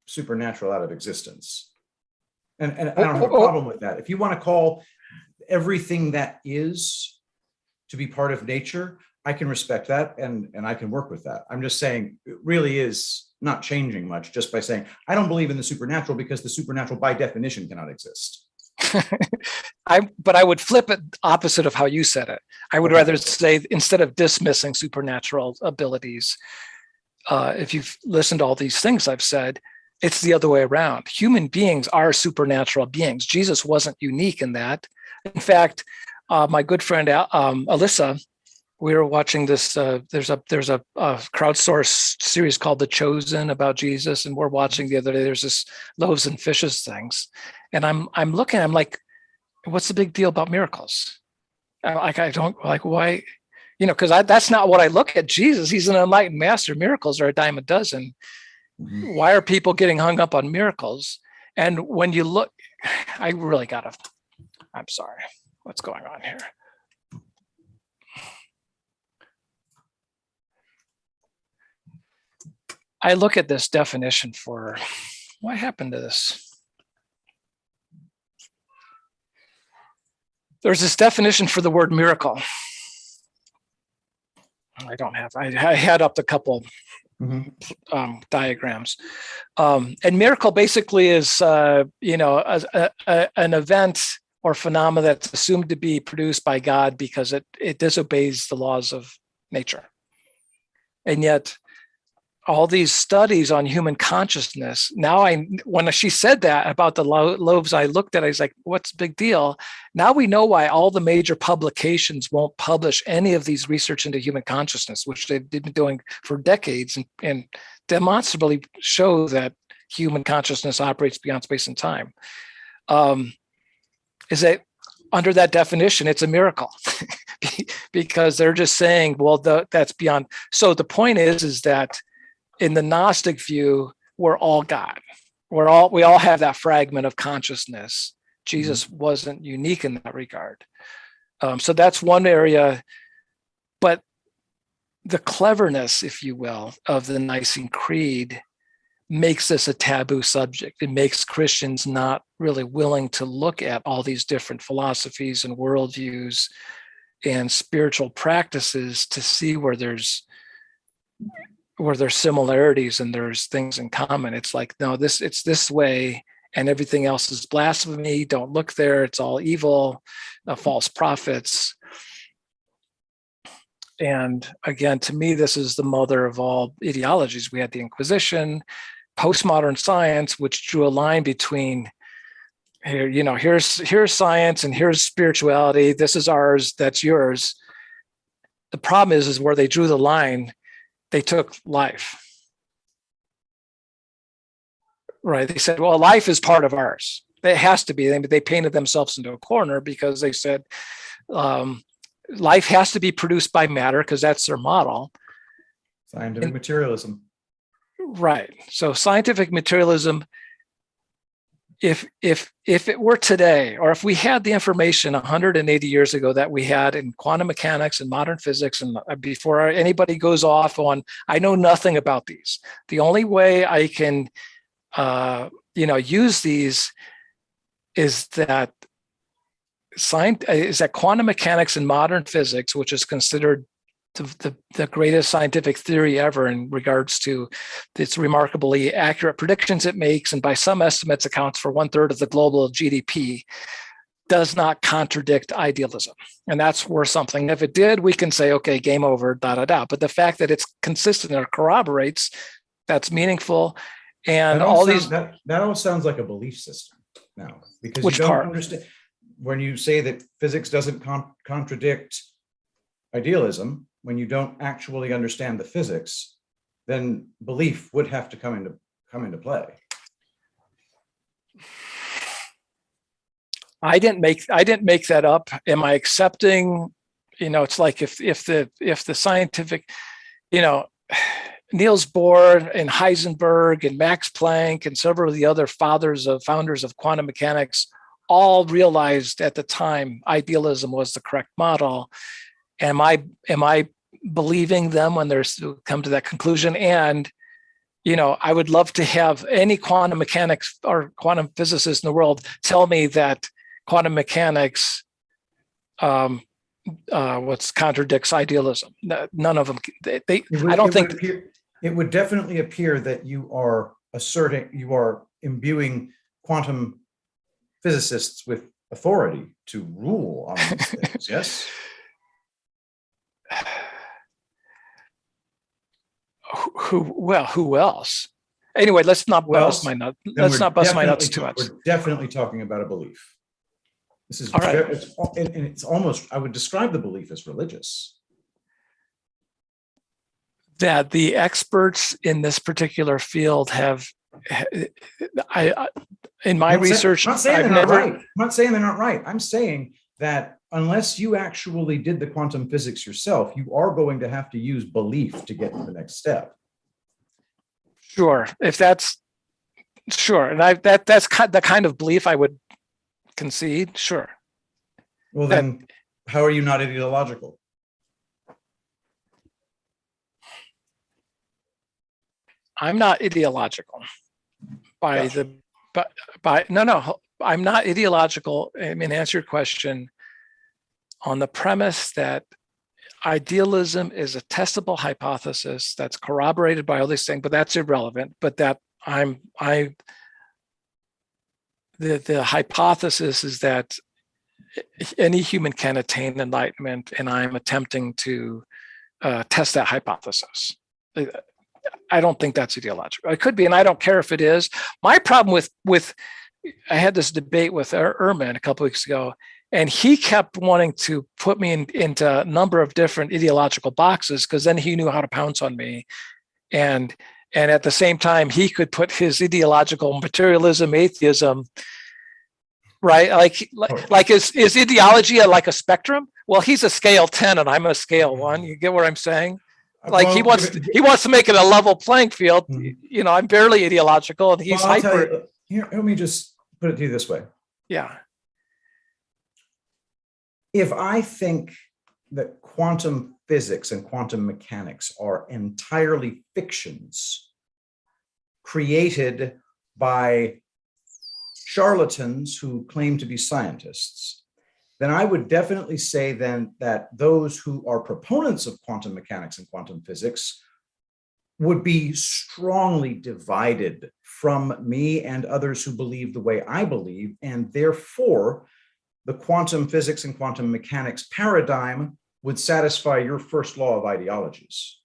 supernatural out of existence. And I don't have a problem with that. If you want to call everything that is to be part of nature, I can respect that and I can work with that. I'm just saying it really is not changing much just by saying, I don't believe in the supernatural because the supernatural by definition cannot exist. But I would flip it opposite of how you said it. I would rather say, instead of dismissing supernatural abilities, if you've listened to all these things I've said, it's the other way around. Human beings are supernatural beings. Jesus wasn't unique in that. In fact, my good friend Alyssa, we were watching this. There's a crowdsourced series called The Chosen about Jesus, and we're watching the other day. There's this loaves and fishes things, and I'm looking. I'm like, what's the big deal about miracles? I don't like why, because that's not what I look at. Jesus, he's an enlightened master. Miracles are a dime a dozen. Mm-hmm. Why are people getting hung up on miracles? And when you look, I really gotta. I'm sorry. What's going on here? I look at this definition for, what happened to this? There's this definition for the word miracle. I had up a couple diagrams. And miracle basically is, an event or phenomena that's assumed to be produced by God because it disobeys the laws of nature. And yet, all these studies on human consciousness, when she said that about the loaves, I looked at it, I was like, what's the big deal? Now we know why all the major publications won't publish any of these research into human consciousness, which they've been doing for decades and demonstrably show that human consciousness operates beyond space and time. Is that under that definition, it's a miracle because they're just saying, well, that's beyond. So the point is that in the Gnostic view, we're all God. We all have that fragment of consciousness. Jesus wasn't unique in that regard. So that's one area. But the cleverness, if you will, of the Nicene Creed makes this a taboo subject. It makes Christians not really willing to look at all these different philosophies and worldviews and spiritual practices to see where there's similarities and there's things in common. It's like, no, it's this way and everything else is blasphemy. Don't look there. It's all evil, false prophets. And again, to me, this is the mother of all ideologies. We had the Inquisition, postmodern science, which drew a line between here's science and here's spirituality. This is ours, that's yours. The problem is where they drew the line, they took life. Right? They said, well, life is part of ours. It has to be. They painted themselves into a corner because they said life has to be produced by matter because that's their model. Scientific materialism. Right. So scientific materialism, if it were today, or if we had the information 180 years ago that we had in quantum mechanics and modern physics, and before anybody goes off on, I know nothing about these. The only way I can, use these is that quantum mechanics and modern physics, which is considered the greatest scientific theory ever in regards to its remarkably accurate predictions it makes, and by some estimates accounts for 1/3 of the global GDP, does not contradict idealism. And that's worth something. If it did, we can say, okay, game over, But the fact that it's consistent or corroborates, that's meaningful. And that all sounds like a belief system now, because you don't understand when you say that physics doesn't contradict idealism. When you don't actually understand the physics, then belief would have to come into play. I didn't make that up. Am I accepting? It's like if the scientific, Niels Bohr and Heisenberg and Max Planck and several of the other founders of quantum mechanics all realized at the time idealism was the correct model. Am I believing them when they're come to that conclusion? And I would love to have any quantum mechanics or quantum physicist in the world tell me that quantum mechanics contradicts idealism. None of them. It would definitely appear that you are imbuing quantum physicists with authority to rule on these things. Yes. Who else? Anyway, let's not bust my nuts. Let's not bust my nuts too much. We're definitely talking about a belief. This is all right. It's almost, I would describe the belief as religious. That the experts in this particular field have, in my research, I'm not saying they're not right. I'm saying that unless you actually did the quantum physics yourself, you are going to have to use belief to get to the next step. Sure, if that's sure, and that's the kind of belief I would concede. Sure. Well, then, how are you not ideological? I'm not ideological. I'm not ideological. I mean, answer your question on the premise that idealism is a testable hypothesis that's corroborated by all these things, but that's irrelevant. But that the hypothesis is that any human can attain enlightenment, and I'm attempting to test that hypothesis. I don't think that's ideological. It could be, and I don't care if it is. My problem with I had this debate with Ehrman a couple weeks ago, and he kept wanting to put me into a number of different ideological boxes because then he knew how to pounce on me. And at the same time, he could put his ideological materialism, atheism, right? Like is ideology like a spectrum? Well, he's a scale 10 and I'm a scale 1. You get what I'm saying? Like he wants to make it a level playing field. I'm barely ideological and he's hyper. Here, let me just put it to you this way. Yeah. If I think that quantum physics and quantum mechanics are entirely fictions created by charlatans who claim to be scientists, then I would definitely say then that those who are proponents of quantum mechanics and quantum physics would be strongly divided from me and others who believe the way I believe, and therefore the quantum physics and quantum mechanics paradigm would satisfy your first law of ideologies.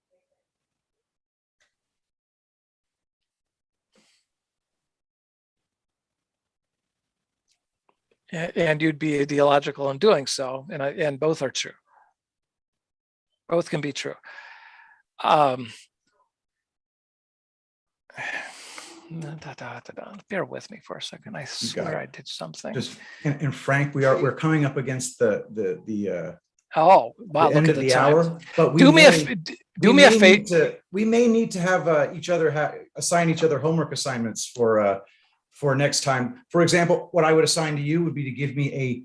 And you'd be ideological in doing so, and both are true. Both can be true. Bear with me for a second. I swear I did something. And Frank, we're coming up against the oh wow! Look at the hour. But do me a favor. We may need to have assign each other homework assignments for next time. For example, what I would assign to you would be to give me a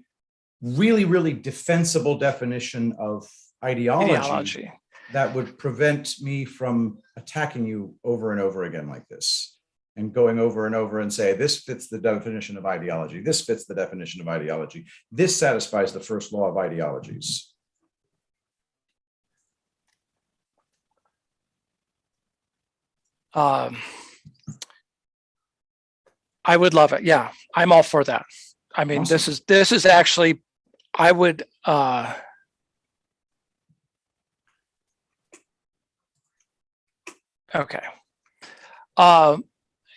really, really defensible definition of ideology that would prevent me from attacking you over and over again like this, and going over and over and say, this fits the definition of ideology. This fits the definition of ideology. This satisfies the first law of ideologies. I would love it. Yeah, I'm all for that. I mean, awesome. This is actually, I would, okay.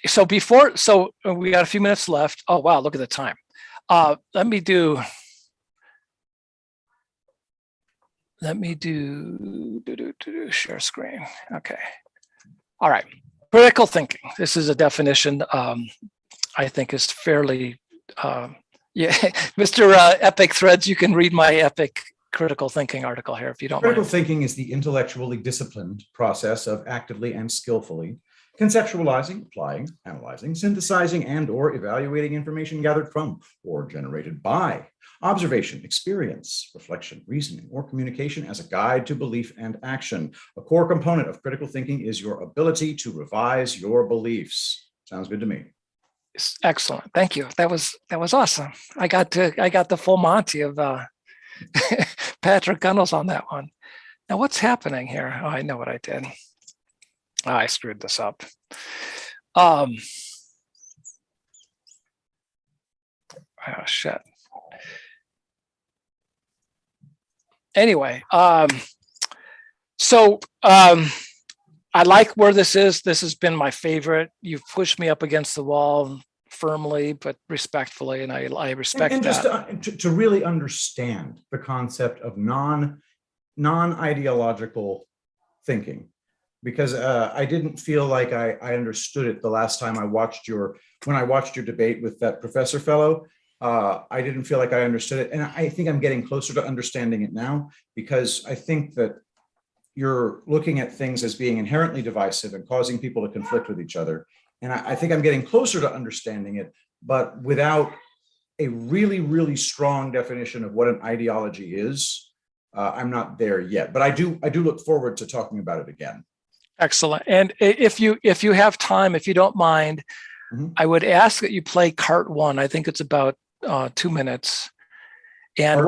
So we got a few minutes left. Oh, wow, look at the time. Let me do share screen. Okay. All right. Critical thinking. This is a definition I think is fairly, yeah. Mr. Epic Threads, you can read my epic critical thinking article here if you don't mind. Critical thinking is the intellectually disciplined process of actively and skillfully conceptualizing, applying, analyzing, synthesizing, and or evaluating information gathered from or generated by observation, experience, reflection, reasoning, or communication as a guide to belief and action. A core component of critical thinking is your ability to revise your beliefs. Sounds good to me. Excellent. Thank you. That was awesome. I got the full Monty of Patrick Gunnels on that one. Now what's happening here? Oh, I know what I did. Oh, I screwed this up. Oh shit. Anyway, so I like where this is. This has been my favorite. You've pushed me up against the wall firmly, but respectfully, and I respect and that. Just to really understand the concept of non-ideological thinking, because I didn't feel like I understood it the last time when I watched your debate with that professor fellow. I didn't feel like I understood it. And I think I'm getting closer to understanding it now, because I think that you're looking at things as being inherently divisive and causing people to conflict with each other. And I think I'm getting closer to understanding it, but without a really, really strong definition of what an ideology is, I'm not there yet. But I do look forward to talking about it again. Excellent. And if you have time, if you don't mind, I would ask that you play cart 1. I think it's about 2 minutes. And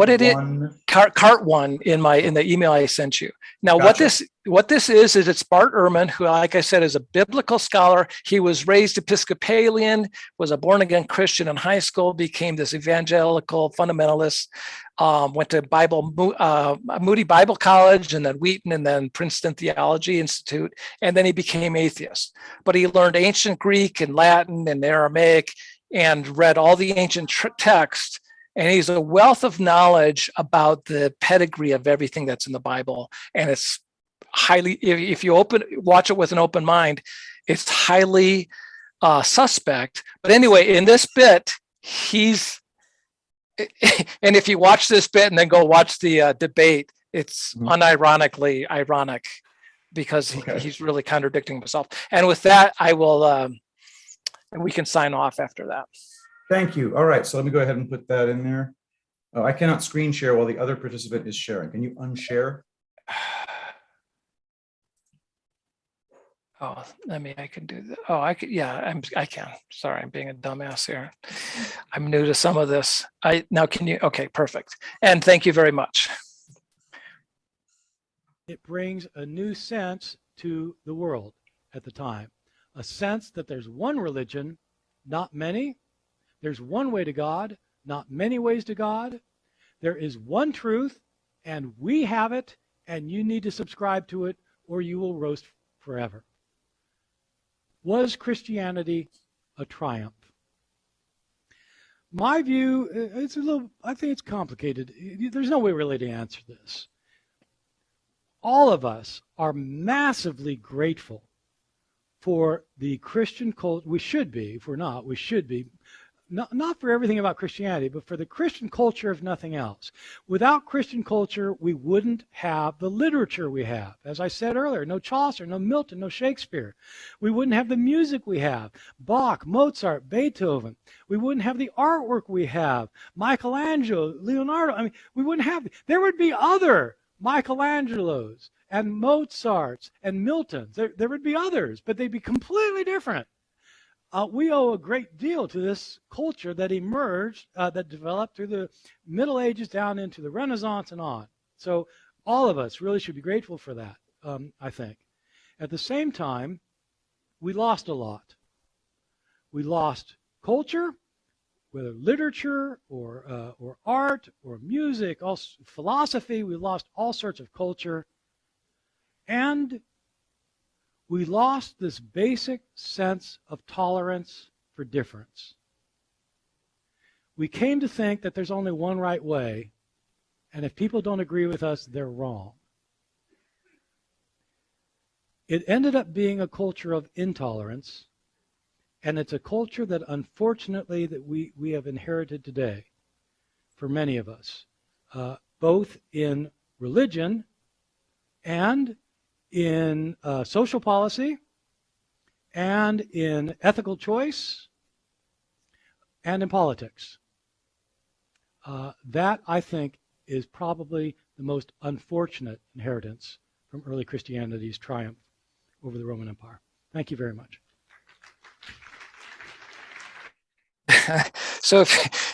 cart 1 in the email I sent you. Now, Gotcha. what this is it's Bart Ehrman, who, like I said, is a biblical scholar. He was raised Episcopalian, was a born again Christian in high school, became this evangelical fundamentalist, went to Moody Bible College, and then Wheaton, and then Princeton Theology Institute, and then he became atheist. But he learned ancient Greek and Latin and Aramaic, and read all the ancient texts. And he's a wealth of knowledge about the pedigree of everything that's in the Bible. And it's highly, if you watch it with an open mind, it's highly suspect. But anyway, in this bit, and if you watch this bit and then go watch the debate, it's unironically ironic, because he's really contradicting himself. And with that, I will, and we can sign off after that. Thank you. All right, so let me go ahead and put that in there. Oh, I cannot screen share while the other participant is sharing. Can you unshare? Oh, I can do that. Oh, I can. Yeah, I can. Sorry, I'm being a dumbass here. I'm new to some of this. Now can you? Okay, perfect. And thank you very much. It brings a new sense to the world at the time, a sense that there's one religion, not many. There's one way to God, not many ways to God. There is one truth, and we have it, and you need to subscribe to it, or you will roast forever. Was Christianity a triumph? My view, I think it's complicated. There's no way really to answer this. All of us are massively grateful for the Christian culture. We should be. If we're not, we should be. Not for everything about Christianity, but for the Christian culture, if nothing else. Without Christian culture, we wouldn't have the literature we have. As I said earlier, no Chaucer, no Milton, no Shakespeare. We wouldn't have the music we have. Bach, Mozart, Beethoven. We wouldn't have the artwork we have. Michelangelo, Leonardo. I mean, we wouldn't have. There would be other Michelangelos and Mozarts and Miltons. There would be others, but they'd be completely different. We owe a great deal to this culture that emerged, that developed through the Middle Ages down into the Renaissance and on. So all of us really should be grateful for that, I think. At the same time, we lost a lot. We lost culture, whether literature or art or music, philosophy. We lost all sorts of culture. And we lost this basic sense of tolerance for difference. We came to think that there's only one right way, and if people don't agree with us, they're wrong. It ended up being a culture of intolerance, and it's a culture that unfortunately that we have inherited today for many of us, both in religion and in social policy and in ethical choice and in politics. That, I think, is probably the most unfortunate inheritance from early Christianity's triumph over the Roman Empire. Thank you very much. So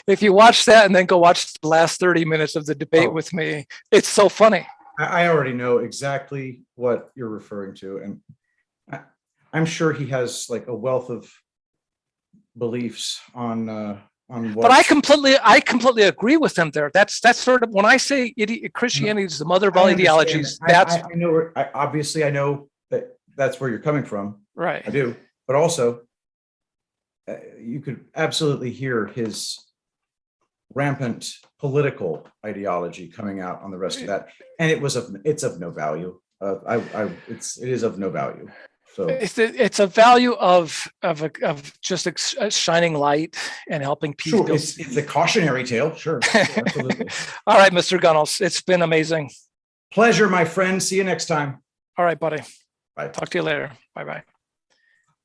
if you watch that and then go watch the last 30 minutes of the debate with me, it's so funny. I already know exactly what you're referring to, and I'm sure he has like a wealth of beliefs on what. But I completely agree with him there. That's sort of when I say Christianity is the mother of all ideologies. I know. Obviously, I know that's where you're coming from. Right. I do, but also you could absolutely hear his rampant political ideology coming out on the rest of that, and it's of no value. It is of no value. So it's a value of just a shining light and helping people. Sure, it's a cautionary tale. Sure, absolutely. All right, Mr. Gunnels, it's been amazing. Pleasure, my friend. See you next time. All right, buddy. Bye. Talk to you later. Bye-bye.